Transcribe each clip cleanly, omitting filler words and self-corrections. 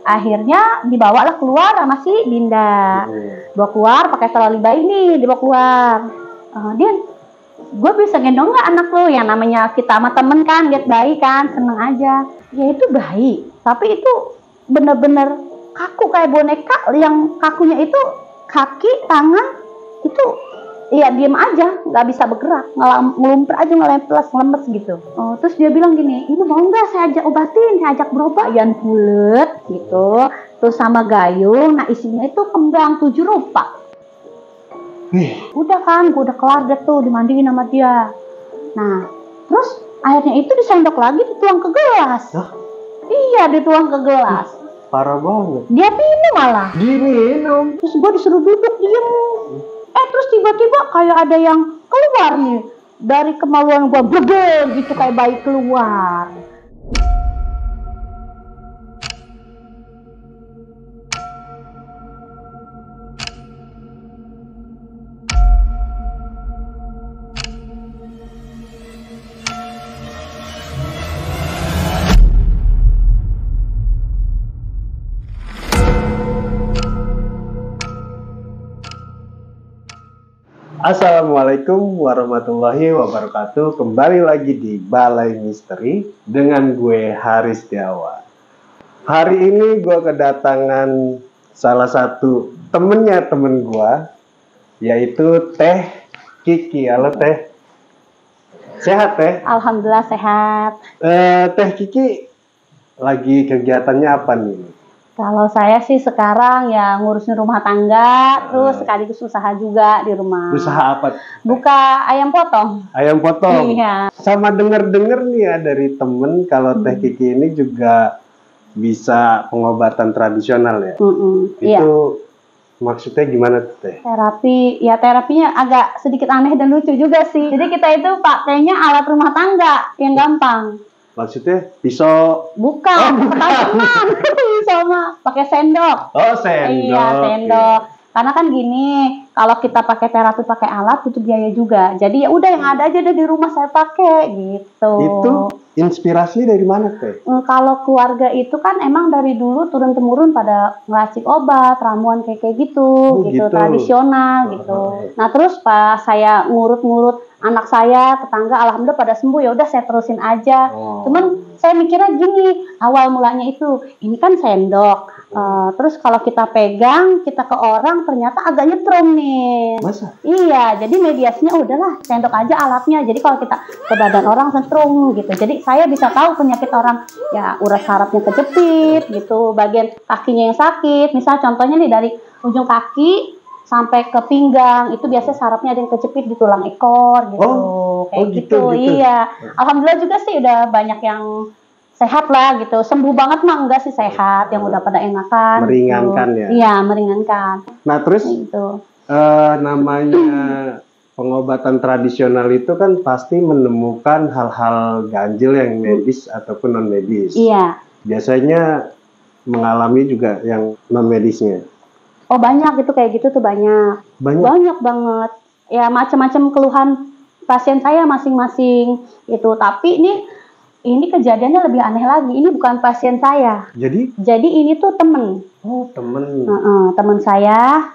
Akhirnya dibawalah keluar sama si Dinda. Bawa keluar pakai troli bayi ini, dibawa keluar. Din, gue bisa gendong nggak anak lo? Yang namanya kita sama temen kan, lihat bayi kan, seneng aja. Ya itu bayi, tapi itu bener-bener kaku kayak boneka. Yang kakunya itu kaki, tangan, itu iya diem aja, nggak bisa bergerak, ngelumpur aja, ngelemes gitu. Terus dia bilang gini, ini mau nggak saya ajak obatin, saya ajak berobat, yang bulet gitu. Terus sama gayung, nah isinya itu kembang 7 rupa. Udah kan, gue udah kelar deh tuh, dimandiin sama dia. Nah, terus airnya itu disendok lagi, dituang ke gelas. Iya, dituang ke gelas. Parah banget. Dia minum malah. Diminum. Terus gue disuruh duduk diem. Terus tiba-tiba kayak ada yang keluar nih dari kemaluan gue, brebel gitu kayak bayi keluar. Assalamualaikum warahmatullahi wabarakatuh. Kembali lagi di Balai Misteri dengan gue Haris Setiawan. Hari ini gue kedatangan salah satu temennya temen gue, yaitu Teh Kiki. Halo Teh. Sehat Teh? Alhamdulillah sehat. Teh Kiki lagi kegiatannya apa nih? Kalau saya sih sekarang ya ngurusin rumah tangga, terus sekaligus usaha juga di rumah. Usaha apa? Buka ayam potong. Ayam potong? Iya. Sama denger-denger nih ya dari temen kalau Teh Kiki ini juga bisa pengobatan tradisional ya? Itu iya. Maksudnya gimana Teh? Terapi, ya terapinya agak sedikit aneh dan lucu juga sih. Jadi kita itu pakainya alat rumah tangga yang gampang. Maksudnya pisau? Bukan, ketahuan. Sama pakai sendok. Oh, sendok. Iya, sendok. Karena kan gini, kalau kita pakai terapi pakai alat butuh biaya juga. Jadi ya udah yang ada aja deh di rumah saya pakai gitu. Itu inspirasi dari mana Teh? Kalau keluarga itu kan emang dari dulu turun temurun pada ngeracik obat, ramuan kayak gitu, gitu tradisional gitu. Nah terus pas saya ngurut-ngurut anak saya, tetangga, alhamdulillah pada sembuh, ya udah saya terusin aja. Cuman saya mikirnya gini, awal mulanya itu, ini kan sendok. Terus kalau kita pegang, kita ke orang, ternyata agak nyetrum nih. Masa? Iya, jadi mediasinya udahlah, sendok aja alatnya. Jadi kalau kita ke badan orang setrum gitu. Jadi saya bisa tahu penyakit orang, ya urat sarafnya kejepit gitu, bagian kakinya yang sakit. Misal contohnya nih dari ujung kaki sampai ke pinggang itu biasanya sarafnya ada yang kejepit di tulang ekor gitu. Kayak gitu. Iya. Alhamdulillah juga sih udah banyak yang sehat lah gitu. Sembuh banget mah enggak sih, sehat yang udah pada enakan. Meringankan gitu. Ya. Iya, meringankan. Nah, terus gitu. Namanya pengobatan tradisional itu kan pasti menemukan hal-hal ganjil yang medis ataupun non medis. Iya. Biasanya mengalami juga yang non medisnya. Oh banyak gitu, kayak gitu tuh banyak. Banyak banget. Ya macam-macam keluhan pasien saya masing-masing itu. Tapi ini kejadiannya lebih aneh lagi. Ini bukan pasien saya. Jadi ini tuh temen. Oh temen. Temen saya.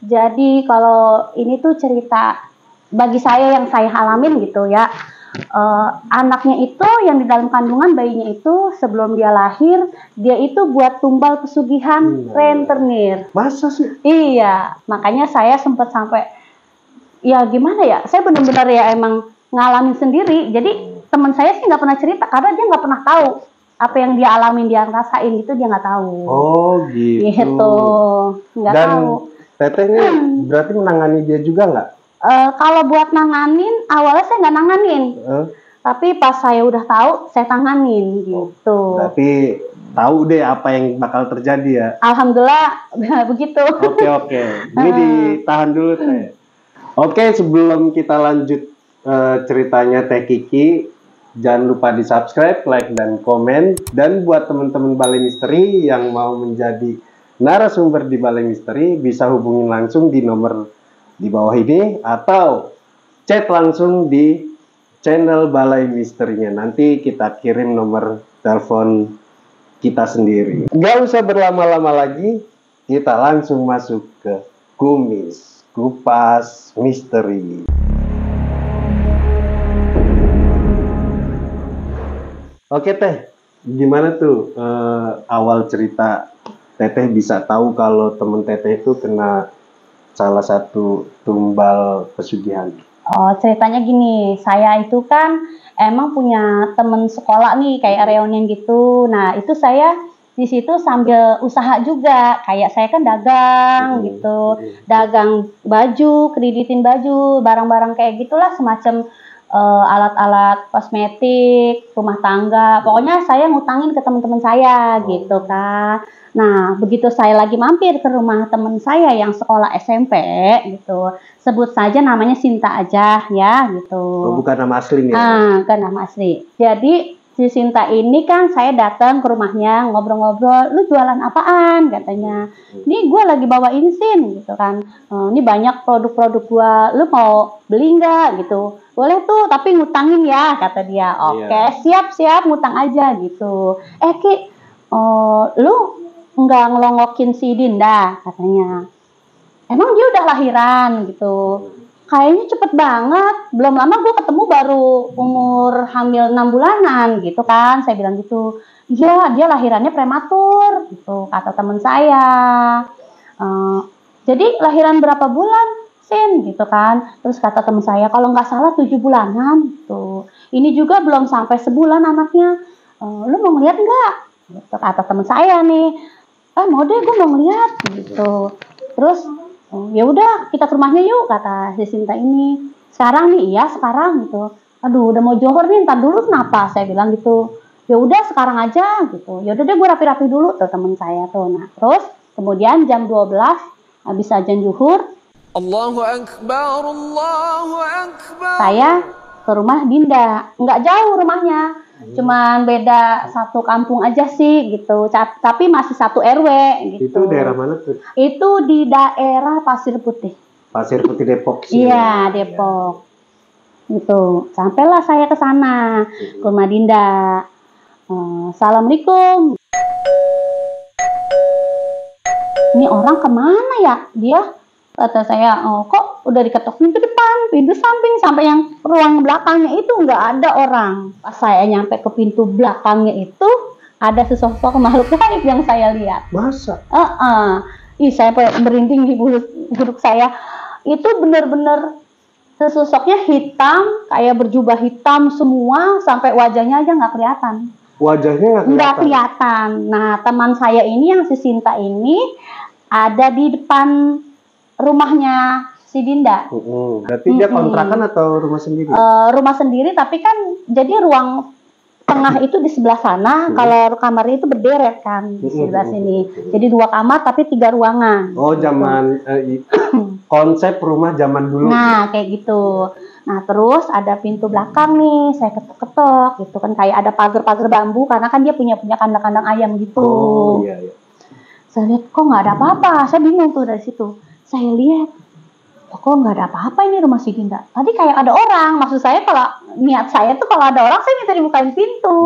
Jadi kalau ini tuh cerita bagi saya yang saya alamin gitu ya. Anaknya itu yang di dalam kandungan bayinya itu sebelum dia lahir, dia itu buat tumbal pesugihan rentenir. Masa sih? Iya, makanya saya sempat sampai ya gimana ya, saya benar-benar ya emang ngalamin sendiri. Jadi teman saya sih nggak pernah cerita karena dia nggak pernah tahu apa yang dia alamin, dia ngerasain gitu, dia nggak tahu. Oh gitu. Gitu, nggak tahu. Tetehnya berarti menangani dia juga nggak? Kalau buat nanganin, awalnya saya nggak nanganin. Tapi pas saya udah tahu, saya tanganin gitu. Berarti tahu deh apa yang bakal terjadi ya? Alhamdulillah begitu. Oke. Ini ditahan dulu Teh. Oke, sebelum kita lanjut ceritanya Teh Kiki, jangan lupa di subscribe, like, dan komen. Dan buat teman-teman Balai Misteri yang mau menjadi narasumber di Balai Misteri, bisa hubungin langsung di nomor di bawah ini atau chat langsung di channel Balai Misterinya. Nanti kita kirim nomor telepon kita sendiri. Gak usah berlama-lama lagi, kita langsung masuk ke kupas misteri. Oke Teh, gimana tuh awal cerita Teteh bisa tahu kalau temen Teteh itu kena salah satu tumbal pesugihan? Oh, ceritanya gini, saya itu kan emang punya temen sekolah nih, kayak reunian gitu. Nah, itu saya di situ sambil usaha juga, kayak saya kan dagang gitu, dagang baju, kreditin baju, barang-barang kayak gitulah, semacam alat-alat kosmetik, rumah tangga. Pokoknya saya ngutangin ke teman-teman saya gitu kan. Nah, begitu saya lagi mampir ke rumah teman saya yang sekolah SMP gitu, sebut saja namanya Sinta aja ya gitu. Oh, bukan nama aslinya. Bukan nama asli. Jadi si Sinta ini kan saya datang ke rumahnya ngobrol-ngobrol, lu jualan apaan katanya. Ini gue lagi bawa ini Sin gitu kan. Ini banyak produk-produk gue, lu mau beli nggak gitu. Boleh tuh tapi ngutangin ya kata dia. Oke, siap-siap ngutang aja gitu. Ki, lu nggak ngelongokin si Dinda katanya. Emang dia udah lahiran gitu. Kayaknya cepet banget. Belum lama gue ketemu baru umur hamil 6 bulanan gitu kan. Saya bilang gitu. Iya, dia lahirannya prematur gitu kata teman saya. Jadi lahiran berapa bulan? Sin gitu kan. Terus kata teman saya, kalau nggak salah 7 bulanan gitu. Ini juga belum sampai sebulan anaknya. Lu mau ngeliat nggak? Gitu kata teman saya nih. Mau deh, gue mau ngeliat gitu. Terus ya udah kita ke rumahnya yuk kata si Sinta ini. Sekarang nih, iya sekarang gitu. Aduh udah mau johor nih, ntar dulu kenapa? Saya bilang gitu. Ya udah sekarang aja gitu. Ya udah deh gue rapi-rapi dulu tuh teman saya tuh. Nah terus kemudian jam 12 habis azan zuhur. Allahu Akbar, Allahu Akbar. Saya ke rumah Dinda. Nggak jauh rumahnya. Cuman beda satu kampung aja sih gitu, tapi masih satu RW gitu. Itu daerah mana tuh? Itu di daerah Pasir Putih. Pasir Putih Depok sih. Iya, Depok. Gitu. Sampailah saya ke sana, ke rumah Dinda. Assalamualaikum. Ini orang kemana ya? Dia kata saya, kok udah diketok pintu depan, pintu samping, sampai yang ruang belakangnya itu nggak ada orang. Pas saya nyampe ke pintu belakangnya itu, ada sesosok makhluk gaib yang saya lihat. Masa? Saya merinding di bulu saya. Itu bener-bener sesosoknya hitam, kayak berjubah hitam semua, sampai wajahnya aja nggak kelihatan. Wajahnya nggak kelihatan. Nah, teman saya ini yang si Sinta ini ada di depan rumahnya si Dinda. Berarti dia kontrakan atau rumah sendiri? Rumah sendiri, tapi kan jadi ruang tengah itu di sebelah sana. Kalau kamarnya itu berderet kan di sebelah sini. Jadi 2 kamar tapi 3 ruangan. Oh, zaman konsep rumah zaman dulu. Nah, kayak gitu. Nah, terus ada pintu belakang nih, saya ketok-ketok gitu kan, kayak ada pagar-pagar bambu karena kan dia punya kandang-kandang ayam gitu. Oh, iya. Saya lihat kok nggak ada apa-apa. Saya bingung tuh dari situ. Saya lihat, kok nggak ada apa-apa ini rumah si Dinda. Tadi kayak ada orang. Maksud saya kalau niat saya tuh kalau ada orang saya minta dibukain pintu.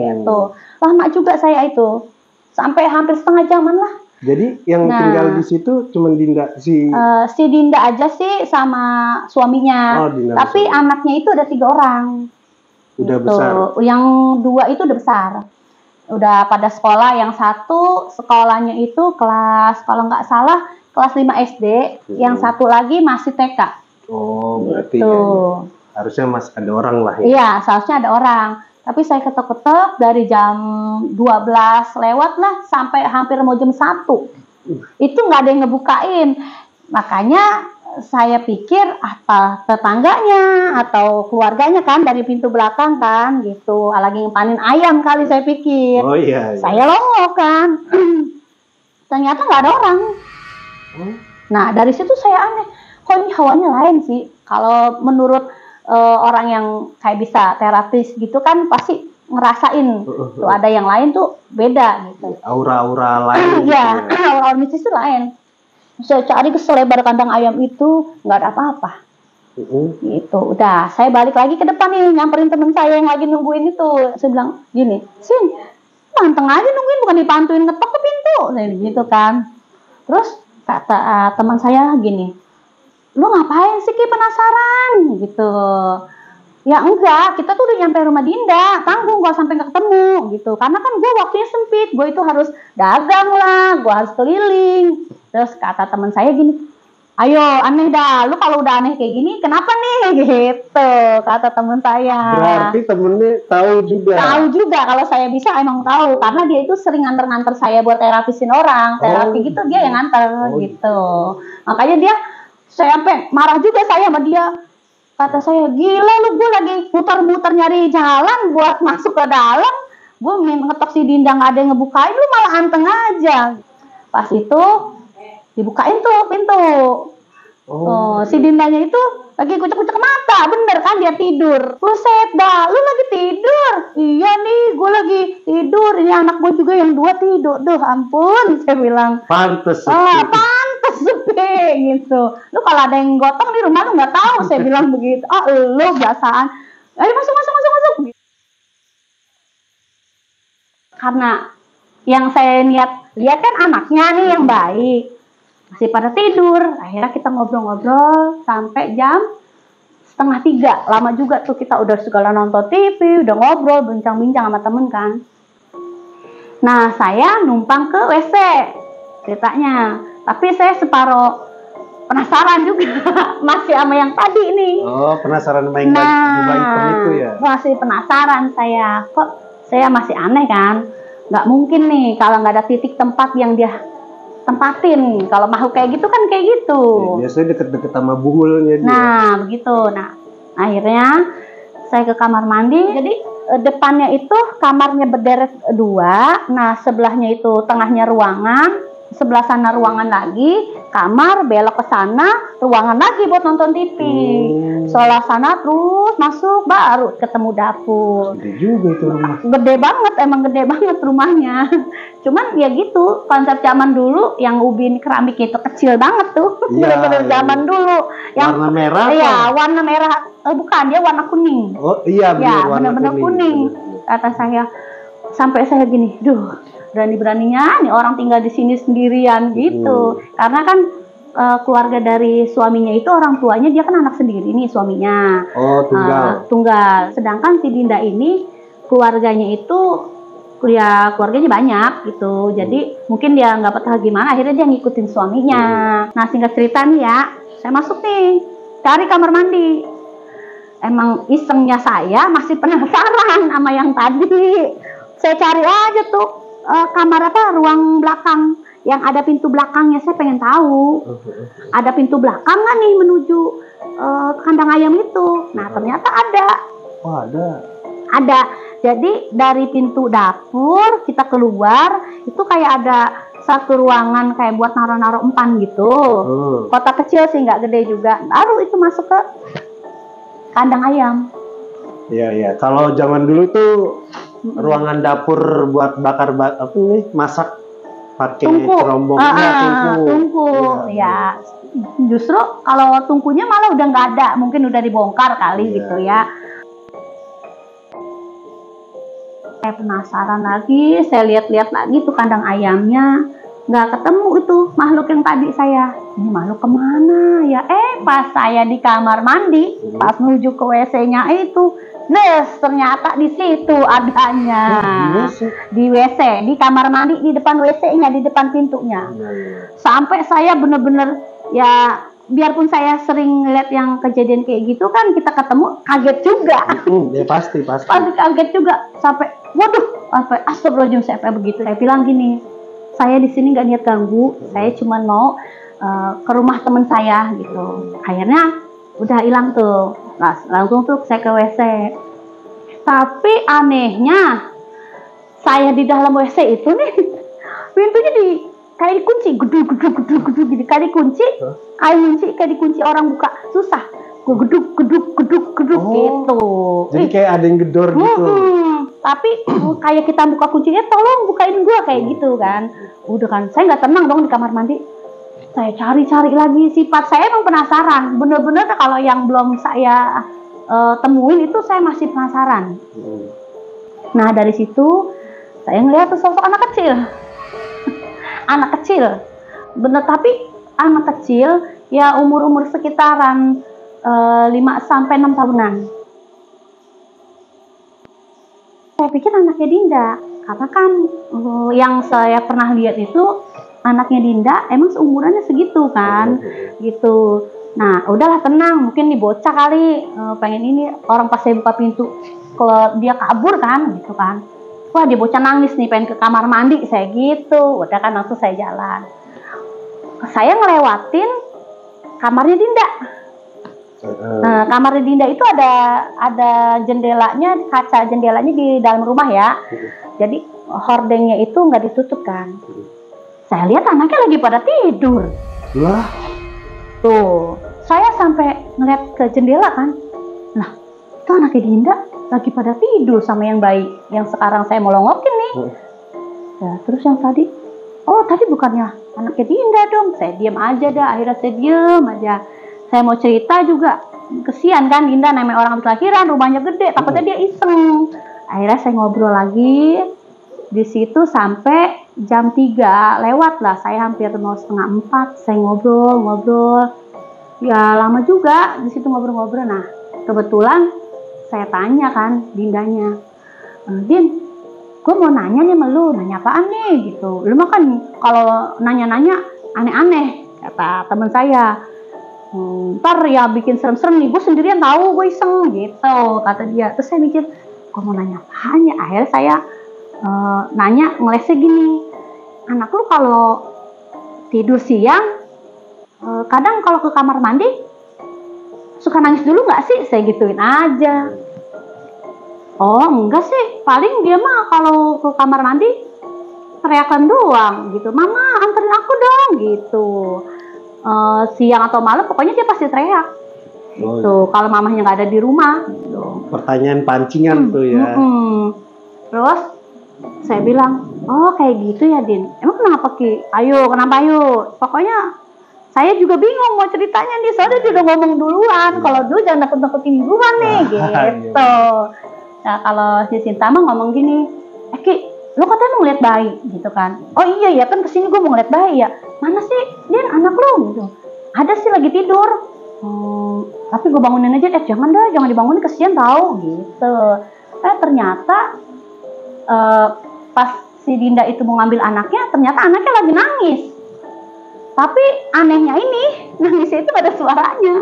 Gitu. Lama juga saya itu. Sampai hampir setengah jaman lah. Jadi yang tinggal di situ cuma Dinda si Dinda aja sih sama suaminya. Tapi anaknya itu ada 3 orang. Udah gitu. Besar. Yang 2 itu udah besar. Udah pada sekolah. Yang 1 sekolahnya itu kelas, kalau nggak salah kelas 5 SD, yang 1 lagi masih TK. Oh, berarti gitu. Harusnya masih ada orang lah ya? Iya, seharusnya ada orang. Tapi saya ketok-ketok dari jam 12 lewat lah sampai hampir mau jam 1. Itu nggak ada yang ngebukain. Makanya saya pikir apa tetangganya atau keluarganya kan dari pintu belakang kan gitu. Lagi ngepanin ayam kali saya pikir. Oh iya. Saya longok kan. Ternyata nggak ada orang. Nah dari situ saya aneh, kok ini hawanya lain sih. Kalau menurut orang yang kayak bisa terapis gitu kan pasti ngerasain tuh ada yang lain tuh beda gitu. Aura-aura lain. Ya, aura-aura mistis itu lain. Saya cari ke selebar kandang ayam itu nggak ada apa-apa. Gitu. Udah, saya balik lagi ke depan nih nyamperin temen saya yang lagi nungguin itu. Saya bilang gini, Sin, panteng aja nungguin, bukan dipantuin, ngetok ke pintu, gitu kan. Terus kata teman saya gini, lu ngapain sih Ki, penasaran gitu. Ya enggak, kita tuh udah nyampe rumah Dinda, tanggung gua sampai nggak ketemu gitu. Karena kan gue waktunya sempit, gue itu harus dagang lah, gue harus keliling. Terus kata teman saya gini, ayo aneh dah, lu kalau udah aneh kayak gini kenapa nih gitu, kata teman saya. Berarti temennya tahu juga. Tahu juga kalau saya bisa, emang tahu, karena dia itu sering nganter-nganter saya buat terapisin orang, terapi gitu dia yang nganter gitu. Makanya dia, saya sampai marah juga saya sama dia. Kata saya, gila lu, gue lagi muter-muter nyari jalan buat masuk ke dalam, gue ngetok si Dinda nggak ada yang ngebukain, lu malah anteng aja. Pas itu dibukain tuh pintu. Si Dindanya itu lagi kucek-kucek mata, bener kan dia tidur. Buset dah, lu lagi tidur? Iya nih, gue lagi tidur. Ini anak gue juga yang 2 tidur. Duh ampun, saya bilang. Pantes. Pantes sepi gitu. Lu kalau ada yang gotong di rumah lu nggak tahu, saya bilang begitu. Lu biasaan. Ayo masuk. Karena yang saya lihat kan anaknya nih yang baik. Masih pada tidur. Akhirnya kita ngobrol-ngobrol sampai jam 2:30. Lama juga tuh, kita udah segala nonton TV, udah ngobrol, bincang-bincang sama temen kan. Nah, saya numpang ke WC ceritanya. Tapi saya separuh penasaran juga masih sama yang tadi nih. Oh, penasaran main hitam itu ya? Masih penasaran saya. Kok saya masih aneh kan? Nggak mungkin nih kalau nggak ada titik tempat yang dia tempatin. Kalau makhluk kayak gitu kan kayak gitu. Biasanya deket-deket sama buhulnya dia. Nah, begitu. Nah, akhirnya saya ke kamar mandi. Jadi depannya itu kamarnya berderet 2. Nah, sebelahnya itu tengahnya ruangan. Sebelah sana ruangan lagi, kamar, belok ke sana, ruangan lagi buat nonton TV. Sebelah sana terus masuk, baru ketemu dapur. Gede juga itu rumah. Gede banget, emang gede banget rumahnya. Cuman ya gitu, konsep zaman dulu yang ubin keramik itu kecil banget tuh. Bener-bener zaman dulu. Yang warna merah? Iya, warna merah. Bukan, dia warna kuning. Oh iya, bener-bener kuning. Kata saya, sampai saya gini, duh. Berani-beraninya nih orang tinggal di sini sendirian gitu. Karena kan keluarga dari suaminya itu orang tuanya dia kan anak sendiri nih suaminya. Oh, tunggal. Sedangkan si Dinda ini keluarganya itu ya keluarganya banyak gitu. Jadi mungkin dia nggak betah gimana, akhirnya dia ngikutin suaminya. Nah, singkat cerita nih ya, saya masuk nih cari kamar mandi. Emang isengnya saya masih penasaran sama yang tadi. Saya cari aja tuh kamar ruang belakang yang ada pintu belakangnya, saya pengen tahu ada pintu belakang nggak nih menuju kandang ayam itu. Nah, ternyata ada. Oh, ada. Jadi dari pintu dapur kita keluar itu kayak ada satu ruangan kayak buat naruh-naruh empan gitu. Kotak kecil sih, nggak gede juga. Baru itu masuk ke kandang ayam. Iya. Kalau zaman dulu tuh ruangan dapur buat masak pakai cerombongnya, tungku. Ya, justru kalau tungkunya malah udah nggak ada, mungkin udah dibongkar kali gitu ya. Saya penasaran lagi, saya lihat-lihat lagi tuh kandang ayamnya, nggak ketemu itu makhluk yang tadi saya. Ini makhluk kemana ya? Pas saya di kamar mandi, pas menuju ke WC-nya itu. Ternyata di situ adanya. Di WC, di kamar mandi, di depan WC-nya, di depan pintunya. Sampai saya bener-bener ya, biarpun saya sering lihat yang kejadian kayak gitu kan, kita ketemu kaget juga. Ya pasti. Pasti kaget juga. Sampai waduh, astagfirullahaladzim, saya begitu. Saya bilang gini, saya di sini nggak niat ganggu, saya cuma mau ke rumah teman saya gitu. Akhirnya udah hilang tuh. Nah, langsung tuh saya ke WC. Tapi anehnya, saya di dalam WC itu nih, pintunya kayak dikunci, geduk gitu, kayak dikunci, kayak dikunci orang buka, susah. Geduk gitu. Jadi kayak ada yang gedor gitu. Tapi kayak kita buka kuncinya, tolong bukain gua kayak gitu kan. Udah kan, saya nggak tenang dong di kamar mandi. Saya cari lagi, sifat saya emang penasaran. Bener-bener kalau yang belum saya temuin itu saya masih penasaran. Nah, dari situ Saya ngeliat tuh sosok anak kecil. Anak kecil. Bener, tapi anak kecil ya umur-umur sekitaran 5-6 tahunan. Saya pikir anaknya Dinda, karena kan yang saya pernah lihat itu anaknya Dinda emang seumurannya segitu kan, gitu. Nah, udahlah tenang, mungkin nih bocah kali pengen ini. Orang pas saya buka pintu, kalau dia kabur kan, gitu kan. Wah, dia bocah nangis nih, pengen ke kamar mandi, saya gitu. Udah kan langsung saya jalan. Saya ngelewatin kamarnya Dinda. Nah, kamarnya Dinda itu ada jendelanya, kaca jendelanya di dalam rumah ya. Jadi hordengnya itu nggak ditutup kan. Saya lihat anaknya lagi pada tidur. Lah, tuh, saya sampai ngeliat ke jendela kan. Nah, itu anaknya Dinda lagi pada tidur sama yang bayi, yang sekarang saya mau longokin nih. Ya, terus yang tadi, oh tadi bukannya anaknya Dinda dong. Saya diam aja dah, akhirnya saya diam aja. Saya mau cerita juga, kesian kan Dinda, namanya orang habis lahiran, rumahnya gede, takutnya dia iseng. Akhirnya saya ngobrol lagi di situ sampai jam 3 lewat lah, saya hampir mau 3:30. Saya ngobrol, ya lama juga di situ ngobrol-ngobrol. Nah, kebetulan saya tanya kan Dindanya, Din, gue mau nanya nih sama lu, nanya apaan nih gitu. Lu mah kan kalau nanya-nanya aneh-aneh, kata teman saya. Ntar ya bikin serem-serem nih, gue sendirian tahu, gue iseng gitu, kata dia. Terus saya mikir, gue mau nanya apaan ya. Akhirnya saya nanya, ngelesnya gini, anak lu kalau tidur siang kadang kalau ke kamar mandi suka nangis dulu nggak sih? Saya gituin aja. Oh enggak sih, paling dia mah kalau ke kamar mandi teriakan doang gitu, mama anterin aku dong gitu. Siang atau malam pokoknya dia pasti teriak gitu, kalau mamahnya nggak ada di rumah gitu. Pertanyaan pancingan tuh ya. Terus saya bilang, oh kayak gitu ya Din, emang kenapa Ki? Ayo, kenapa ayo? Pokoknya saya juga bingung mau ceritanya nih, soalnya dia udah ngomong duluan. Kalau dulu jangan nakut-nakutin duluan nih gitu. Nah kalau si Sinta mah ngomong gini, Ki, lu katanya mau ngeliat bayi gitu kan. Oh iya ya kan kesini gue mau ngeliat bayi ya. Mana sih Din anak lu gitu? Ada sih lagi tidur. Tapi gue bangunin aja. Jangan dah, jangan dibangunin, kesian tau gitu. Ternyata pas si Dinda itu mau ngambil anaknya, ternyata anaknya lagi nangis. Tapi anehnya ini, nangisnya itu ada suaranya.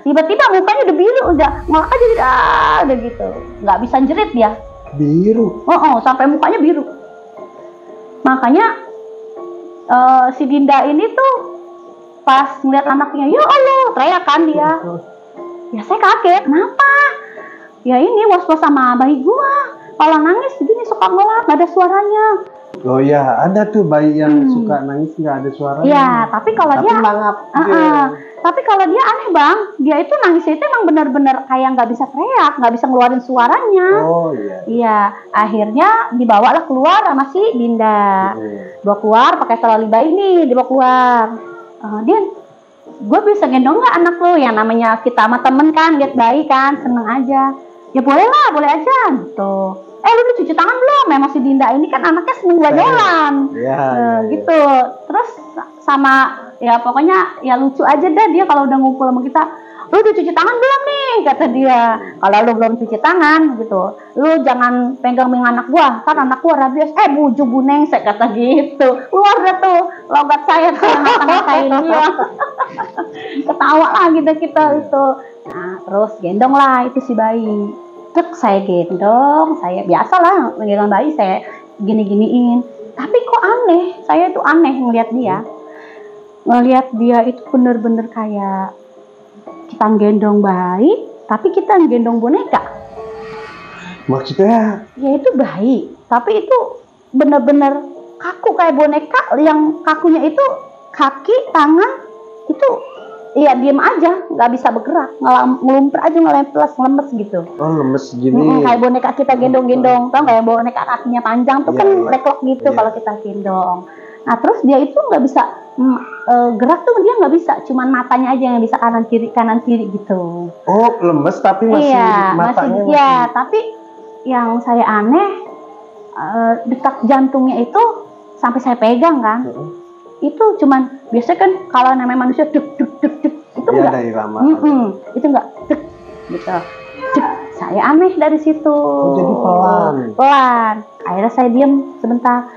Tiba-tiba mukanya udah biru, udah ngolak aja udah gitu. Nggak bisa jerit dia. Biru? Sampai mukanya biru. Makanya si Dinda ini tuh pas ngeliat anaknya, ya Allah, teriak kan dia. Ya saya kaget, kenapa? Ya ini was-was sama bayi gua. Kalau nangis begini suka ngelak, nggak ada suaranya. Oh ya, ada tuh bayi yang suka nangis nggak ada suaranya. Iya, tapi kalau dia langap. Tapi kalau dia aneh bang, dia itu nangisnya itu emang benar-benar kayak nggak bisa teriak, nggak bisa ngeluarin suaranya. Oh iya. Iya, akhirnya dibawalah keluar sama si Dinda. Bawa keluar pakai tali bayi nih, dibawa keluar. Din, gue bisa gendong nggak anak lo? Yang namanya kita sama temen kan, lihat bayi kan, seneng aja. Ya boleh lah, boleh aja gitu. Lu udah cuci tangan belum? Memang si Dinda ini kan anaknya seneng jalan. Gitu. Terus sama ya pokoknya ya lucu aja dah dia kalau udah ngumpul sama kita. Lu udah cuci tangan belum nih? Kata dia. Kalau lu belum cuci tangan gitu, lu jangan pegang anak gua, kan anak gua rabies. Buju buneng, saya kata gitu. Luar dah tuh logat saya tuh yang ngata-ngatain dia. Ketawa lah kita itu. Nah terus gendong lah itu si bayi. Terus saya gendong, saya biasalah menggendong bayi, saya gini-giniin. Tapi kok aneh, saya itu aneh ngelihat dia. Ngelihat dia itu bener-bener kayak kita gendong bayi, tapi kita gendong boneka. Maksudnya? Ya itu bayi, tapi itu bener-bener kaku kayak boneka, yang kakunya itu kaki, tangan, itu iya diem aja, nggak bisa bergerak, ngelumpur aja, ngelemes gitu. Oh lemes gini. Kayak boneka kita gendong-gendong, tau nggak ya boneka kakinya panjang tuh kan leklok gitu kalau kita gendong. Nah terus dia itu nggak bisa gerak tuh, dia nggak bisa, cuman matanya aja yang bisa kanan kiri gitu. Oh lemes tapi masih matanya masih. Tapi yang saya aneh detak jantungnya itu sampai saya pegang kan. Itu cuman biasanya kan kalau namanya manusia deg deg deg deg itu Iya, enggak. dari lama. Itu enggak deg gitu. Deg. Saya aneh dari situ. Oh, jadi pelan. Pelan. Akhirnya saya diam sebentar.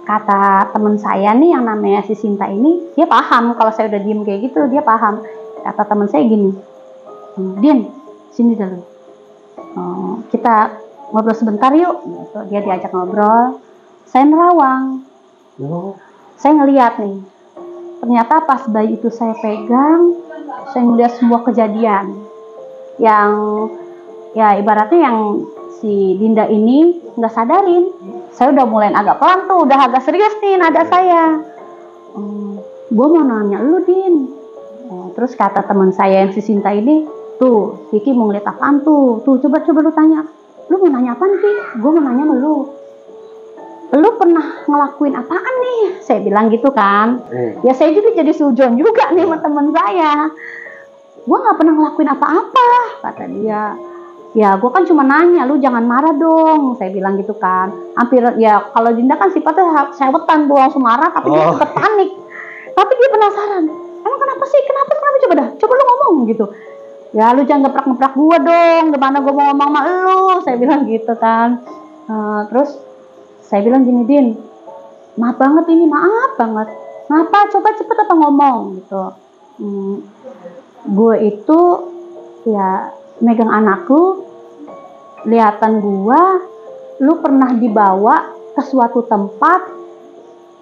Kata teman saya nih yang namanya si Sinta ini, dia paham kalau saya udah diem kayak gitu, dia paham. Kata teman saya gini, Din, sini dulu. Kita ngobrol sebentar yuk. Gitu. Dia diajak ngobrol. Saya nerawang. Saya ngeliat nih, ternyata pas bayi itu saya pegang, saya ngeliat semua kejadian yang ya ibaratnya yang si Dinda ini nggak sadarin. Saya udah mulai agak pelan tuh, udah agak serius nih nada saya. Gue mau nanya lu, Din. Terus kata teman saya yang si Sinta ini, tuh Kiki mau ngeliat apaan tuh? Tuh coba lu tanya. Lu mau nanya apaan, Ki? Gue mau nanya sama lu pernah ngelakuin apaan nih? Saya bilang gitu kan. Ya saya juga jadi sujon juga nih sama teman saya. Gue nggak pernah ngelakuin apa-apa, kata dia. Ya gue kan cuma nanya, lu jangan marah dong. Saya bilang gitu kan. Hampir ya kalau Dinda kan sifatnya sewetan, gue langsung marah, tapi dia sempat panik. Tapi dia penasaran. Emang kenapa sih? Kenapa? Coba dah, coba lu ngomong gitu. Ya lu jangan ngeprak-ngeprak gue dong. Gimana gue mau ngomong sama lu? Saya bilang gitu kan. Terus saya bilang gini, Din, maaf banget ini, maaf banget. Ngapa? Coba cepet apa ngomong gitu. Gue itu ya megang anakku, lihatan gua, lu pernah dibawa ke suatu tempat,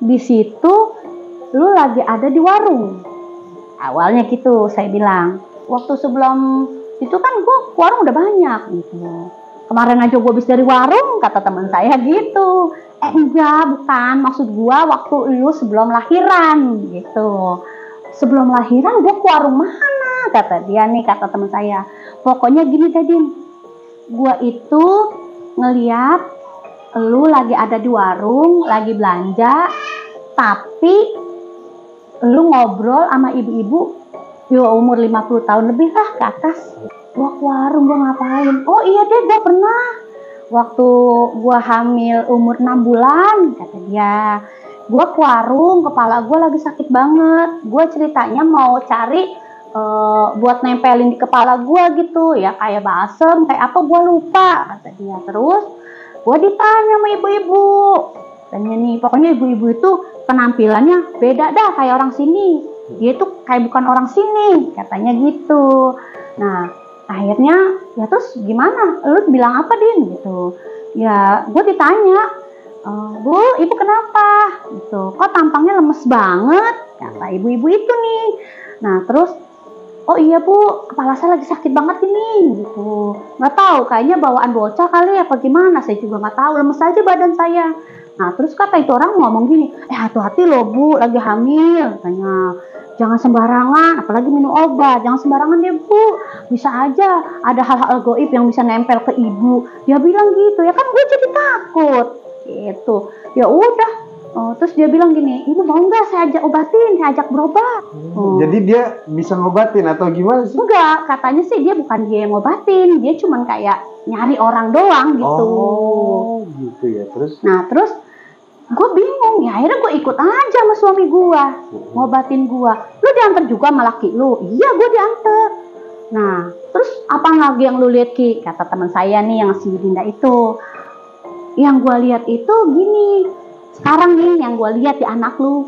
di situ lu lagi ada di warung. Awalnya gitu saya bilang. Waktu sebelum itu kan gua warung udah banyak gitu. Kemarin aja gua habis dari warung, kata teman saya gitu. Enggak, bukan. Maksud gua waktu lu sebelum lahiran gitu. Sebelum lahiran gua ke warung mana? Kata dia nih, kata teman saya. Pokoknya gini Din, gua itu ngeliat lu lagi ada di warung, lagi belanja, tapi lu ngobrol sama ibu-ibu ya umur 50 tahun lebih lah ke atas. Gua ke warung, gua ngapain? Oh iya deh, gua pernah waktu gua hamil umur 6 bulan, kata dia. Gua ke warung, kepala gua lagi sakit banget. Gua ceritanya mau cari buat nempelin di kepala gua gitu, ya kayak balsem, kayak apa gua lupa, kata dia. Terus gua ditanya sama ibu-ibu, tanya nih, pokoknya ibu-ibu itu penampilannya beda dah kayak orang sini. Dia tuh kayak bukan orang sini, katanya gitu. Nah, akhirnya ya terus gimana? Lu bilang apa, Din? Gitu. Ya, gue ditanya, Bu, ibu kenapa? Gitu. Kok tampangnya lemes banget? Kata ibu-ibu itu nih. Nah, terus, oh iya Bu, kepala saya lagi sakit banget ini. Gitu. Nggak tahu, kayaknya bawaan bocah kali apa gimana? Saya juga nggak tahu. Lemes aja badan saya. Nah, terus kata itu orang ngomong gini, hati-hati loh Bu, lagi hamil. Katanya, jangan sembarangan, apalagi minum obat. Jangan sembarangan deh Bu, bisa aja ada hal-hal goib yang bisa nempel ke ibu. Dia bilang gitu, ya kan gue jadi takut. Gitu. Ya udah. Terus dia bilang gini, ibu mau nggak saya ajak obatin, saya ajak berobat. Jadi dia bisa ngobatin atau gimana sih? Enggak, katanya sih dia bukan dia yang ngobatin, dia cuman kayak nyari orang doang gitu. Oh, gitu ya. Terus? Nah, terus gue bingung, ya akhirnya gue ikut aja sama suami gue, ngobatin gue. Lu diantar juga sama laki lu? Iya, gue diantar. Nah, terus apa lagi yang lu lihat, Ki? Kata teman saya nih yang si Dinda itu. Yang gue lihat itu gini, sekarang nih yang gue lihat di anak lu.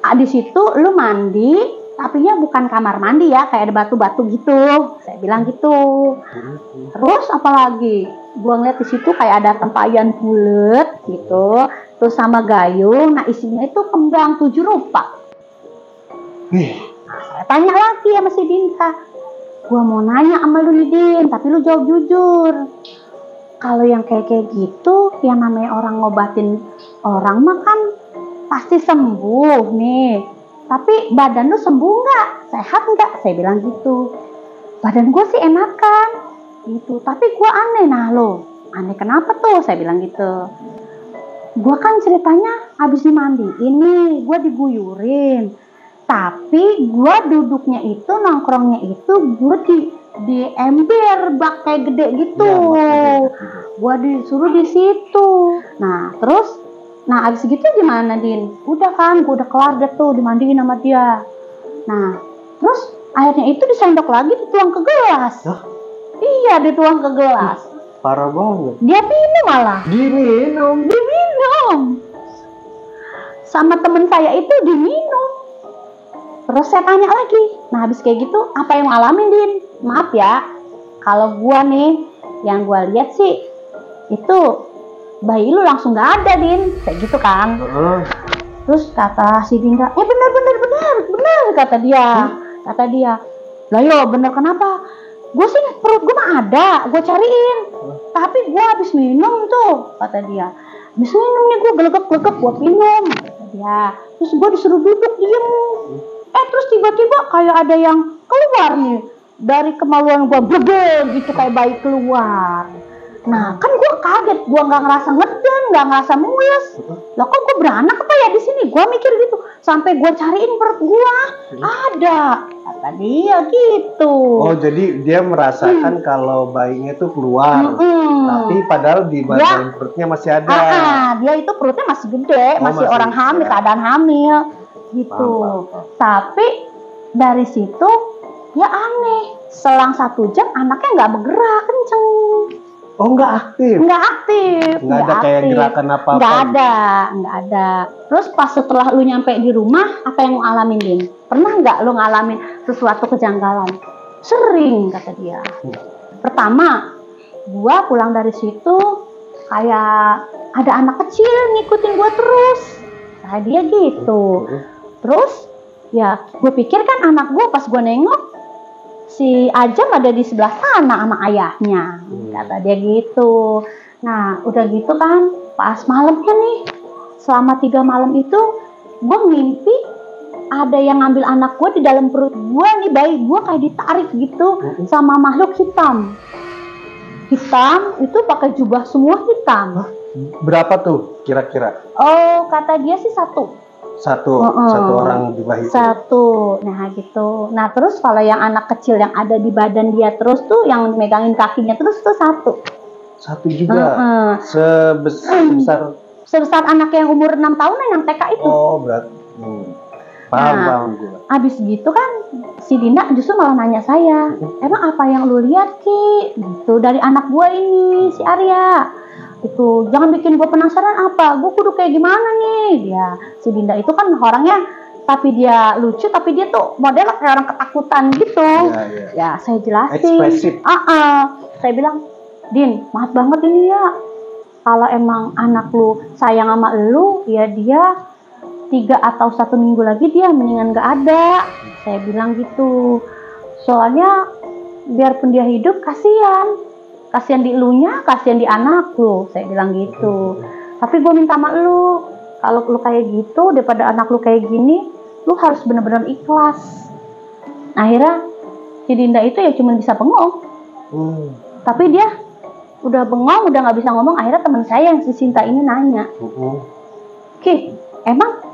Di situ lu mandi, tapi ya bukan kamar mandi ya, kayak ada batu-batu gitu. Saya bilang gitu. Terus apalagi? Gue ngeliat di situ kayak ada tempayan bulat gitu, terus sama gayung. Nah isinya itu kembang 7 rupa. Nah, saya tanya lagi sama si Dinda. Gue mau nanya sama lu nih Din, tapi lu jawab jujur. Kalau yang kayak gitu, yang namanya orang ngobatin orang mah kan pasti sembuh nih. Tapi badan lu sembuh nggak? Sehat nggak? Saya bilang gitu. Badan gue sih enakan. Gitu, tapi gue aneh. Nah lo, aneh kenapa tuh? Saya bilang gitu. Gue kan ceritanya habis dimandiin nih, gue diguyurin. Tapi gue duduknya itu, nongkrongnya itu, gue di ember bak kayak gede gitu. Iya, bak gede. Gua disuruh di situ. Nah, terus abis gitu gimana, Din? Udah kan, gua udah kelar deh tuh dimandiin sama dia. Nah, terus airnya itu disendok lagi, dituang ke gelas. Hah? Iya, dituang ke gelas. Parah banget. Dia minum malah. Diminum. Sama temen saya itu diminum. Terus saya tanya lagi. Nah, habis kayak gitu, apa yang ngalamin, Din? Maaf ya, kalau gua nih, yang gua lihat sih, itu bayi lu langsung gak ada, Din. Kayak gitu kan. Terus kata si Dinda, bener, kata dia. Kata dia, lah yo bener kenapa? Gue sih perut gue mah ada, gue cariin. Tapi gue habis minum tuh, kata dia. Habis minum nih gue gelegek gue minum, kata dia. Terus gue disuruh duduk diem. Terus tiba-tiba kayak ada yang keluar nih dari kemaluan gue, bleber gitu kayak bayi keluar. Nah kan gue kaget, gue nggak ngerasa ngeden, nggak ngerasa mules. Lah kok gue beranak apa ya di sini? Gue mikir gitu. Sampai gue cariin perut gue, ada, kata dia gitu. Oh, jadi dia merasakan kalau bayinya tuh keluar, tapi padahal di badan perutnya masih ada. Dia itu perutnya masih gede, masih orang hamil, keadaan hamil, gitu. Tapi dari situ ya aneh, selang 1 jam anaknya nggak bergerak kenceng. Oh, nggak aktif? Nggak aktif. Nggak ada kayak gerakan apa-apa? Nggak ada. Terus pas setelah lu nyampe di rumah, apa yang lu alamin, Din? Pernah nggak lu ngalamin sesuatu kejanggalan? Sering, kata dia. Pertama, gua pulang dari situ, kayak ada anak kecil ngikutin gua terus. Kayak dia gitu. Terus, ya gue pikir kan anak gua pas gua nengok, si Ajam ada di sebelah sana sama ayahnya, kata dia gitu. Nah, udah gitu kan, pas malamnya nih, selama 3 malam itu, gue mimpi ada yang ngambil anak gue di dalam perut gue nih, bayi gue kayak ditarik gitu sama makhluk hitam. Hitam itu pakai jubah semua hitam. Berapa tuh kira-kira? Oh, kata dia sih 1. Satu orang di bawah itu. 1. Nah gitu. Nah terus kalau yang anak kecil yang ada di badan dia terus tuh, yang megangin kakinya terus tuh 1. 1 juga. Sebesar anak yang umur 6 tahunan yang TK itu. Oh, berarti. Paham gue. Abis gitu kan si Dinda justru malah nanya saya, emang apa yang lu lihat, Ki? Gitu, dari anak gue ini, si Arya. Itu jangan bikin gue penasaran, apa gue kudu kayak gimana nih. Dia si Dinda itu kan orangnya, tapi dia lucu, tapi dia tuh model kayak orang ketakutan gitu. Ya saya jelasin. Ekspresif. Saya bilang, Din, maaf banget ini ya, kalau emang anak lu sayang sama lu, ya dia 3 atau 1 minggu lagi dia mendingan gak ada. Saya bilang gitu, soalnya biarpun dia hidup kasihan di elunya, kasihan di anak lu, saya bilang gitu. Tapi gue minta sama lu, kalau lu kayak gitu, daripada anak lu kayak gini, lu harus benar-benar ikhlas. Akhirnya si Dinda itu ya cuma bisa bengong. Tapi dia udah bengong, udah nggak bisa ngomong. Akhirnya teman saya yang si Sinta ini nanya, Ki, emang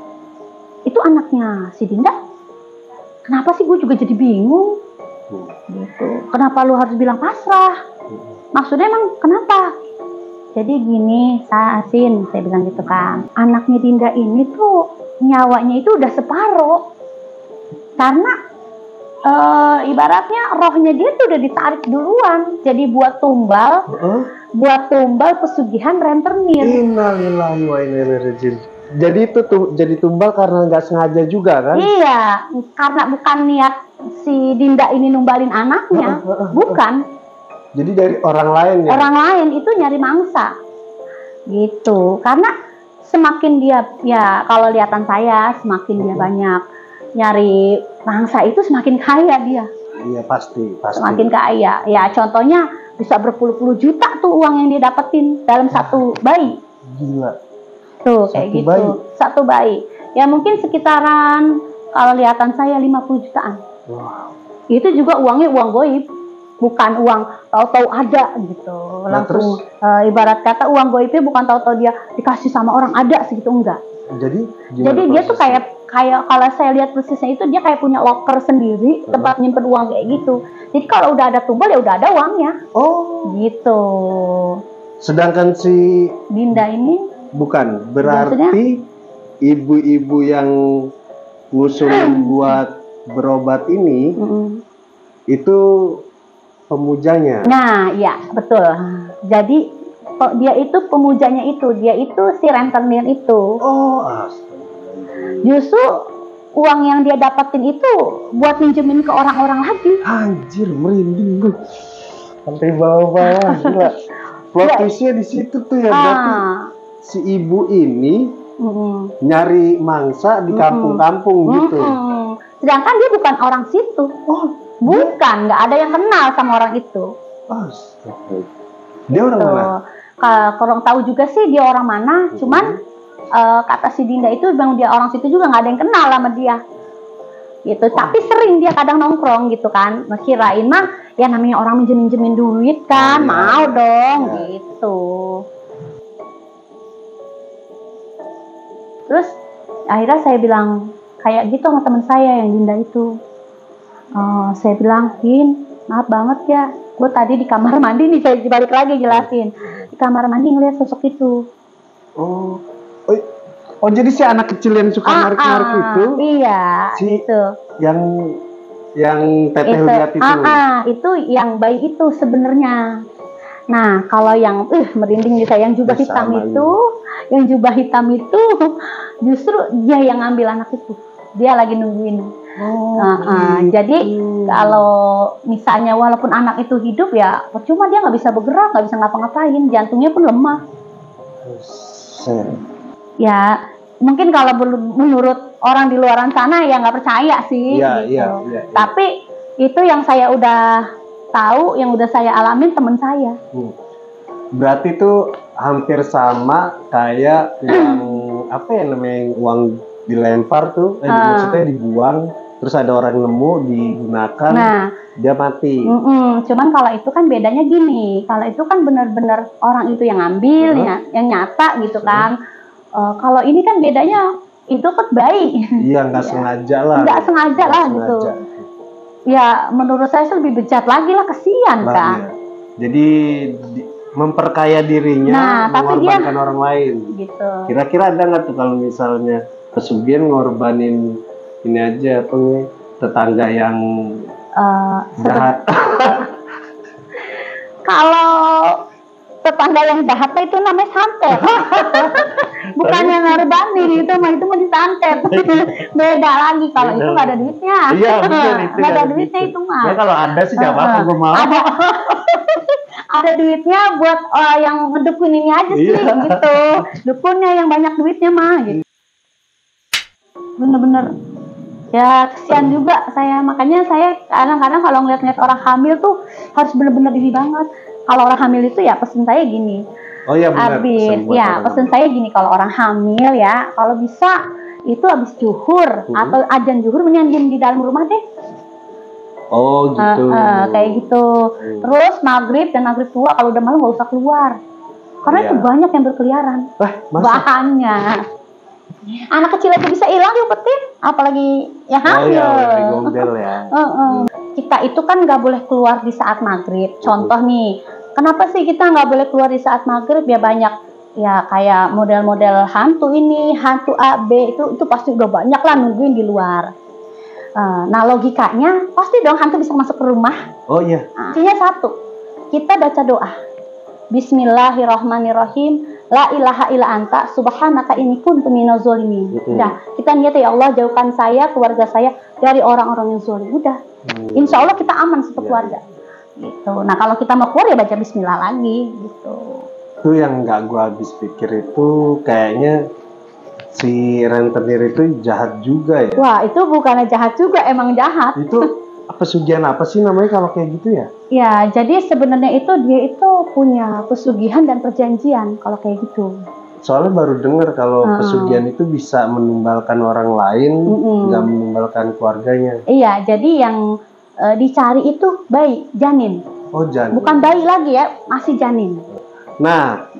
itu anaknya si Dinda? Kenapa sih, gue juga jadi bingung. Gitu. Kenapa lu harus bilang pasrah? Maksudnya emang kenapa? Jadi gini, Asin, saya bilang gitu kan. Anaknya Dinda ini tuh nyawanya itu udah separuh. Karena ibaratnya rohnya dia tuh udah ditarik duluan. Jadi buat tumbal pesugihan rentenir. Innalillahi wa inna ilaihi raji'un. Jadi itu tuh jadi tumbal karena nggak sengaja juga kan? Iya, karena bukan niat si Dinda ini numbalin anaknya, bukan. Jadi dari orang lain ya? Orang lain itu nyari mangsa, gitu. Karena semakin dia, ya kalau lihatan saya, semakin dia banyak nyari mangsa itu semakin kaya dia. Iya pasti. Semakin kaya. Ya contohnya bisa berpuluh-puluh juta tuh uang yang dia dapetin dalam 1 bayi. Gila. Tuh kayak gitu. Bayi. 1 bayi. Ya mungkin sekitaran kalau lihatan saya 50 jutaan. Wow. Itu juga uangnya uang goib. Bukan uang tahu-tahu ada gitu. Langsung ibarat kata uang goibnya bukan tahu-tahu dia dikasih sama orang ada segitu, enggak. Jadi dia tuh kayak kayak kalau saya lihat persisnya itu dia kayak punya loker sendiri, tempat nyimpen uang kayak gitu. Jadi kalau udah ada tumbal ya udah ada uangnya. Oh, Gitu. sedangkan si Dinda ini bukan berarti ibu-ibu yang ngusul buat berobat ini itu pemujanya. nah, ya betul. Jadi dia itu pemujanya itu, dia itu si rentenir itu. Oh, astaga. Justru uang yang dia dapetin itu buat minjemin ke orang-orang lagi. Anjir, merinding gue. Sampai bawah-bawah, gila. Plot twist-nya di situ tuh ya, berarti si ibu ini nyari mangsa di kampung-kampung gitu. Sedangkan dia bukan orang situ. Oh, Bukan, nggak ada yang kenal sama orang itu. astaga. Dia orang mana? Kurang tahu juga sih dia orang mana. Cuman kata si Dinda itu memang dia orang situ juga, nggak ada yang kenal sama dia. Gitu. Tapi sering dia kadang nongkrong gitu kan. Nah, kirain mah ya namanya orang minjemin duit kan, mau dong gitu. Terus akhirnya saya bilang kayak gitu sama teman saya yang Dinda itu. Saya bilang, Din, maaf banget ya, gue tadi di kamar mandi nih, saya balik lagi jelasin. Di kamar mandi ngeliat sosok itu. Oh, jadi si anak kecil yang suka narik-narik itu? Iya, si itu. Yang teteh lihat itu? Itu yang bayi itu sebenarnya. Nah, kalau yang merinding di saya yang jubah hitam itu, justru dia yang ngambil anak itu. Dia lagi nungguin. Jadi kalau misalnya walaupun anak itu hidup ya percuma, dia nggak bisa bergerak, nggak bisa ngapa-ngapain, jantungnya pun lemah. Ya mungkin kalau menurut orang di luaran sana ya nggak percaya sih. Iya. Tapi itu yang saya udah tahu, yang udah saya alamin teman saya. Berarti itu hampir sama kayak yang apa ya namanya, uang dilempar tuh, maksudnya dibuang, terus ada orang nemu digunakan, dia mati. Cuman kalau itu kan bedanya gini, kalau itu kan benar-benar orang itu yang ngambil, yang nyata gitu kan. Kalau ini kan bedanya itu kan bayi. Iya, nggak sengaja lah. Nggak sengaja lah gitu. Ya menurut saya sih lebih bejat lagi lah, kasihan kan. Ya. Jadi memperkaya dirinya, mengorbankan orang lain. Gitu. Kira-kira ada nggak tuh kalau misalnya pesugihan ngorbanin ini aja tetangga yang jahat? Kalau tetangga yang jahatnya itu namanya santet. Bukan yang ngorbanin, itu mah disantet. Beda lagi, kalau itu nggak ada duitnya. Iya, betul, itu nggak ada duitnya itu mah. Ya kalau ada sih nggak apa-apa, gue mau. Ada duitnya buat yang ngedukun ini aja sih, gitu. Dukunnya yang banyak duitnya mah gitu. Bener-bener ya kesian juga saya, makanya saya kadang-kadang kalau ngeliat-ngeliat orang hamil tuh harus bener-bener ini banget. Kalau orang hamil itu ya pesen saya gini. Oh iya benar. Pesen saya gini, kalau orang hamil ya kalau bisa itu habis zuhur atau adzan zuhur mendingan diam di dalam rumah deh. Oh gitu. Kayak gitu. Terus maghrib dan maghrib tua kalau udah malam nggak usah keluar, karena itu banyak yang berkeliaran. Bahannya. Anak kecil aja bisa hilang diumpetin, apalagi yang hamil. Gombel ya. Kita itu kan nggak boleh keluar di saat maghrib. Contoh nih, kenapa sih kita nggak boleh keluar di saat maghrib? Ya banyak ya kayak model-model hantu ini, hantu A, B itu pasti udah banyak lah nungguin di luar. Nah logikanya pasti dong hantu bisa masuk ke rumah. Oh iya. Artinya satu, kita baca doa. Bismillahirrahmanirrahim. La ilaha illa anta subhanaka inni kuntu minaz zalimin. Udah, kita niat ya Allah jauhkan saya, keluarga saya dari orang-orang yang zalim. Udah. Insya Allah kita aman satu keluarga. Gitu. Nah, kalau kita mau keluar ya baca bismillah lagi gitu. Itu yang nggak gua habis pikir itu kayaknya si rentenir itu jahat juga ya. Wah, itu bukannya jahat juga, emang jahat. Itu pesugihan apa sih namanya kalau kayak gitu ya? Ya, jadi sebenarnya dia itu punya pesugihan dan perjanjian kalau kayak gitu. Soalnya baru dengar kalau pesugihan itu bisa menumbalkan orang lain, nggak menumbalkan keluarganya. Iya, jadi yang dicari itu bayi, janin. Oh, janin. Bukan bayi lagi ya, masih janin. Nah,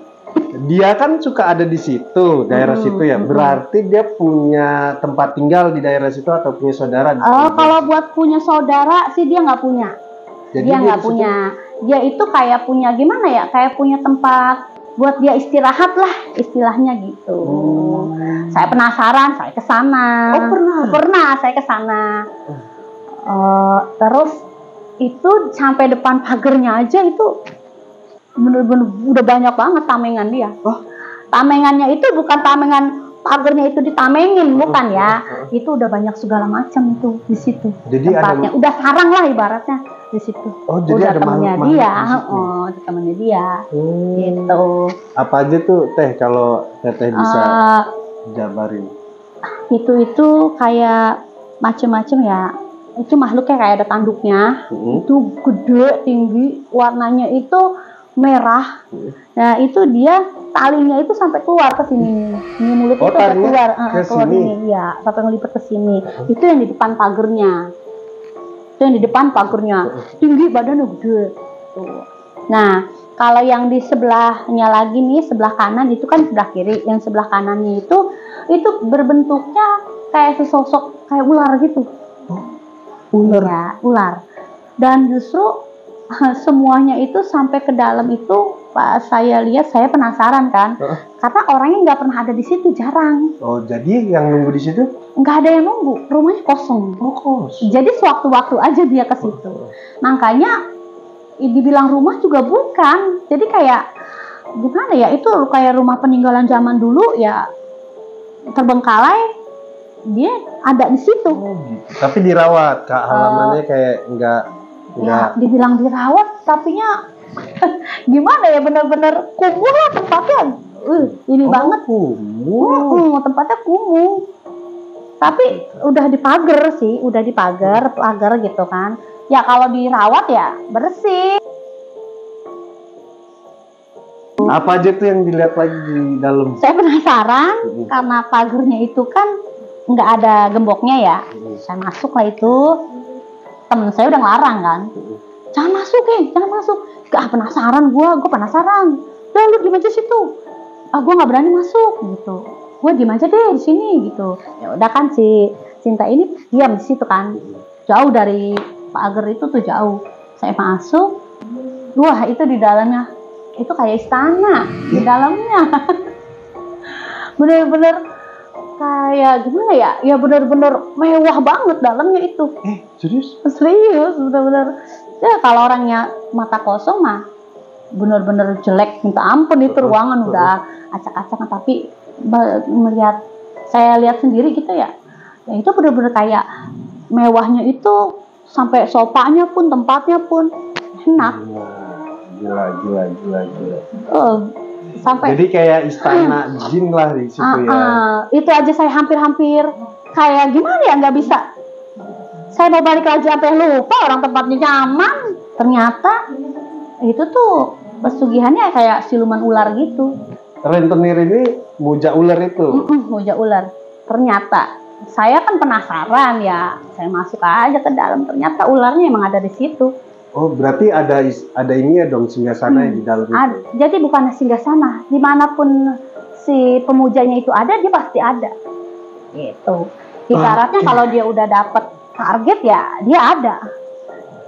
dia kan suka ada di situ, daerah situ ya. Berarti dia punya tempat tinggal di daerah situ atau punya saudara? Kalau buat punya saudara sih dia nggak punya. Jadi Dia nggak punya. Dia itu kayak punya gimana ya? Kayak punya tempat buat dia istirahat lah, istilahnya gitu. Saya penasaran, saya ke sana. Oh, pernah? Pernah, saya ke sana. Terus itu sampai depan pagernya aja itu bener-bener udah banyak banget tamengan dia. Tamengannya itu bukan tamengan pagernya itu ditamengin, bukan ya. Itu udah banyak segala macam itu di situ. Jadi tempatnya udah sarang lah ibaratnya di situ. Oh, jadi udah ada temennya makhluk dia, di situ. ada temennya dia. Gitu. Apa aja tuh Teh kalau Teteh bisa jabarin? Itu kayak macem-macem ya. Itu makhluknya kayak ada tanduknya. Itu gede, tinggi, warnanya itu merah. Nah, itu dia talinya itu sampai keluar ke sini. Ini mulut itu sampai keluar keluar ini. Ya, sampai ngelipet ke sini. Itu yang di depan pagernya. Itu yang di depan pagernya. Tinggi, badannya gede. Tuh. Nah, kalau yang di sebelahnya lagi nih, sebelah kanan itu kan sebelah kiri. Yang sebelah kanannya itu berbentuknya kayak sesosok kayak ular gitu. Ular. Ya, ular. Dan justru semuanya itu sampai ke dalam itu pas saya lihat, saya penasaran kan, karena orangnya nggak pernah ada di situ, jarang. Oh, jadi yang nunggu di situ? Nggak ada yang nunggu, rumahnya kosong. Kosong. Jadi sewaktu-waktu aja dia ke situ. Makanya dibilang rumah juga bukan. Jadi kayak gimana ya? Itu kayak rumah peninggalan zaman dulu ya, terbengkalai. Dia ada di situ. Tapi dirawat, Kak, halamannya kayak enggak. Ya, dibilang dirawat, tapinya gimana ya, bener-bener kumuh lah tempatnya. Ini banget. Kumuh. Tempatnya kumuh. Tapi udah dipagar sih, pagar gitu kan. Ya kalau dirawat ya bersih. Apa aja tuh yang dilihat lagi di dalam? Saya penasaran karena pagarnya itu kan nggak ada gemboknya ya. Saya masuk lah itu. Temen saya udah ngelarang kan, jangan masuk jangan masuk. Gak penasaran, gue penasaran. Lu diem aja situ. Gue nggak berani masuk gitu. Gue diem aja deh di sini gitu. Ya udah kan si Cinta ini diam di situ kan, jauh dari pagar itu tuh jauh. Saya masuk, wah itu di dalamnya itu kayak istana di dalamnya. Bener-bener kayak gimana ya? Ya benar-benar mewah banget dalamnya itu. Serius? Serius, benar-benar. Ya kalau orangnya mata kosong mah benar-benar jelek minta ampun, itu ruangan udah acak-acakan. Tapi melihat, saya lihat sendiri gitu ya. Ya itu benar-benar kayak mewahnya itu, sampai sofanya pun, tempatnya pun enak. Gila. Sampai jadi kayak istana jin lah di situ ya. Itu aja saya hampir-hampir kayak gimana ya, nggak bisa. Saya mau balik lagi sampai lupa orang tempatnya nyaman. Ternyata itu tuh pesugihannya kayak siluman ular gitu. Rentenir ini muja ular itu. Muja ular. Ternyata saya kan penasaran ya, saya masuk aja ke dalam. Ternyata ularnya emang ada di situ. Oh, berarti ada ini ya dong, singgasana di dalam itu. Jadi bukan singgasana, dimanapun si pemujanya itu ada, dia pasti ada. Gitu. Ibaratnya kalau dia udah dapet target ya dia ada.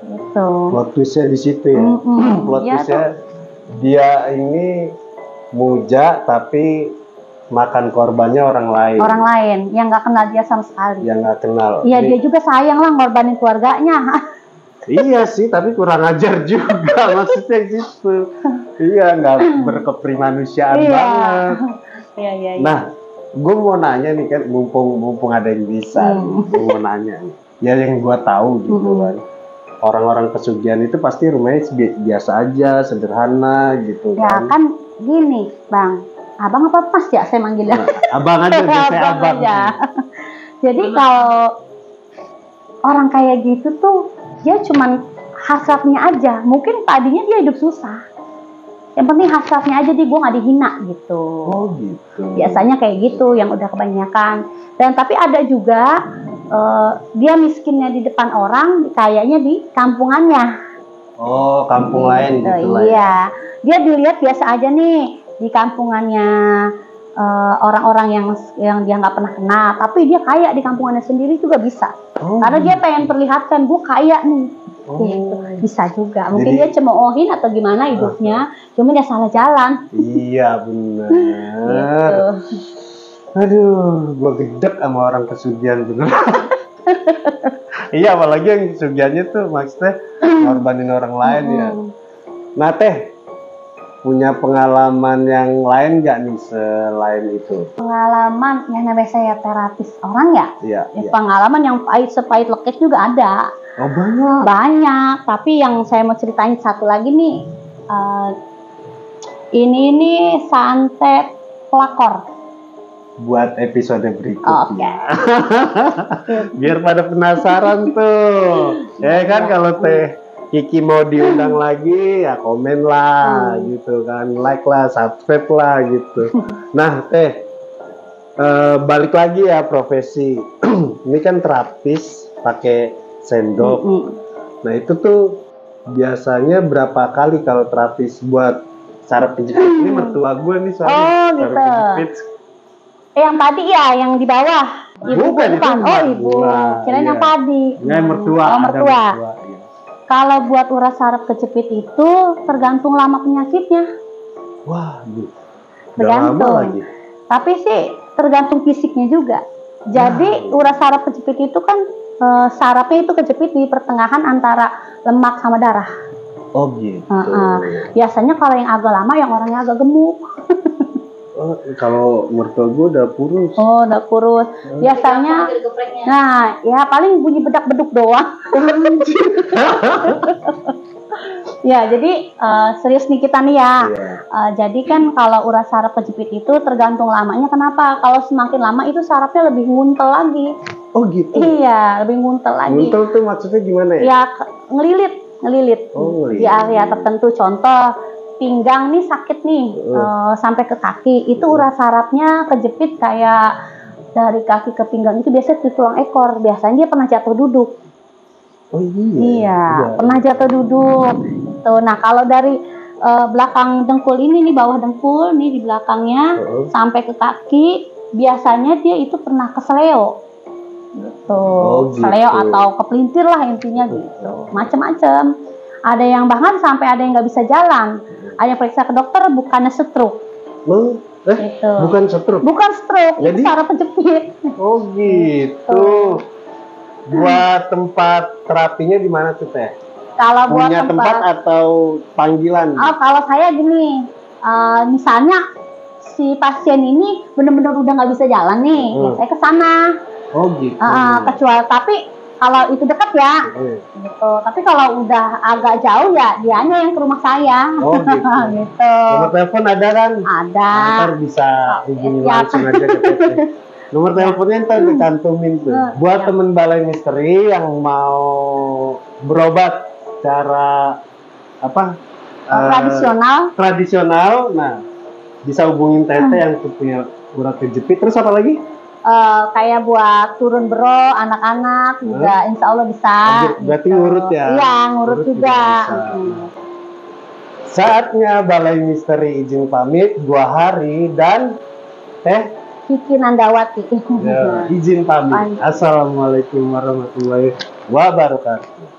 Gitu. Plot twistnya di situ ya. Plot twistnya dia ini muja tapi makan korbannya orang lain. Orang lain yang nggak kenal dia sama sekali. Yang nggak kenal. Iya, dia juga sayang lah ngorbanin keluarganya. Iya sih, tapi kurang ajar juga maksudnya gitu. Iya, nggak berkeprimanusiaan banget. Iya. Nah, gue mau nanya nih kan, mumpung ada yang bisa, gue mau nanya. Ya yang gue tahu gitu kan, orang-orang pesugihan itu pasti rumahnya biasa aja, sederhana gitu kan. Ya kan gini, Bang. Abang apa Mas ya saya manggilnya? Abang aja, saya abang. Jadi kalau orang kayak gitu tuh, dia cuman hasratnya aja. Mungkin tadinya dia hidup susah. Yang penting hasratnya aja, gue nggak dihina gitu. Oh gitu. Biasanya kayak gitu yang udah kebanyakan. Dan tapi ada juga dia miskinnya di depan orang, kayaknya di kampungannya. Oh, kampung lain gitu lah. Iya. Dia dilihat biasa aja nih. di kampungannya orang-orang yang dia nggak pernah kenal, tapi dia kaya di kampungannya sendiri juga bisa. Karena dia pengen perlihatkan gue kaya nih. Gitu. Bisa juga. Mungkin dia cemoohin atau gimana hidupnya, cuma dia salah jalan. Iya benar. Gitu. Aduh, gua gedek sama orang pesugihan bener. Iya, apalagi yang pesugihannya tuh maksudnya ngorbanin orang lain ya. Nah Teh, punya pengalaman yang lain nggak nih selain itu? Pengalaman yang namanya saya terapis orang ya? Iya. Pengalaman yang sepahit lekes juga ada. Oh banyak. Banyak, tapi yang saya mau ceritain satu lagi nih. Ini nih santet pelakor. Buat episode berikutnya. Biar pada penasaran tuh. Ya kan kalau Teh Kiki mau diundang lagi ya komen lah gitu kan, like lah, subscribe lah gitu. Nah Teh, balik lagi ya profesi. Ini kan terapis pakai sendok. Nah itu tuh biasanya berapa kali kalau terapis buat saraf kejepit? Ini mertua gue nih soalnya. Gitu. Saraf kejepit. Yang tadi ya, yang di bawah. Ibu Bukan, bukan. itu Oh ibu. Kirain yang tadi. Yang mertua. Oh mertua. Iya. Kalau buat uras saraf kejepit itu tergantung lama penyakitnya. Wah, udah Tergantung. lama lagi. Tapi sih tergantung fisiknya juga. Jadi uras saraf kejepit itu kan sarafnya itu kejepit di pertengahan antara lemak sama darah. Oh gitu. Biasanya kalau yang agak lama, yang orangnya agak gemuk. Oh, kalau mertua gue udah kurus. Oh, udah kurus. Biasanya, nah, ya paling bunyi bedak-beduk doang. Ya, jadi serius nih kita nih ya. Jadi kan kalau uras saraf kejepit itu tergantung lamanya. Kenapa? Kalau semakin lama itu sarafnya lebih nguntel lagi. Oh gitu. Iya, lebih nguntel lagi. Nguntel tuh maksudnya gimana ya? Ya ngelilit. Oh, ngelilit. Di area tertentu. Contoh pinggang nih sakit nih sampai ke kaki, itu uras sarafnya kejepit kayak dari kaki ke pinggang itu biasanya di tulang ekor. Biasanya dia pernah jatuh duduk. Oh iya. Pernah jatuh duduk. Tuh, nah kalau dari belakang dengkul ini nih, bawah dengkul nih di belakangnya sampai ke kaki, biasanya dia itu pernah kesleo. Gitu. Sleo atau kepelintir lah intinya gitu. Macem-macem. Ada yang bahkan sampai ada yang nggak bisa jalan. Ada yang periksa ke dokter bukannya stroke. Gitu. Bukan stroke. Bukan stroke, itu saraf kejepit. Oh gitu. Buat tempat terapinya di mana tuh Teh? Kalau buat punya tempat atau panggilan? Oh, kalau saya gini, misalnya si pasien ini benar-benar udah nggak bisa jalan nih, saya ke sana. Oh gitu. Kecuali tapi kalau itu dekat ya, gitu. Tapi kalau udah agak jauh ya, dianya yang ke rumah saya. Oh gitu. Gitu. Nomor telepon ada kan? Ada. Ntar bisa hubungi langsung aja ke Teteh. Nomor teleponnya ntar dicantumin tuh. Buat temen Balai Misteri yang mau berobat cara apa? Tradisional. Nah, bisa hubungin Teteh yang punya urat kejepit. Terus apa lagi? Kayak buat turun bro, anak-anak juga insya Allah bisa. Berarti gitu. ngurut ya? Iya, ngurut juga. Saatnya Balai Misteri izin pamit. 2 hari dan Teh Kiki Nandawati. izin pamit. Assalamualaikum warahmatullahi wabarakatuh.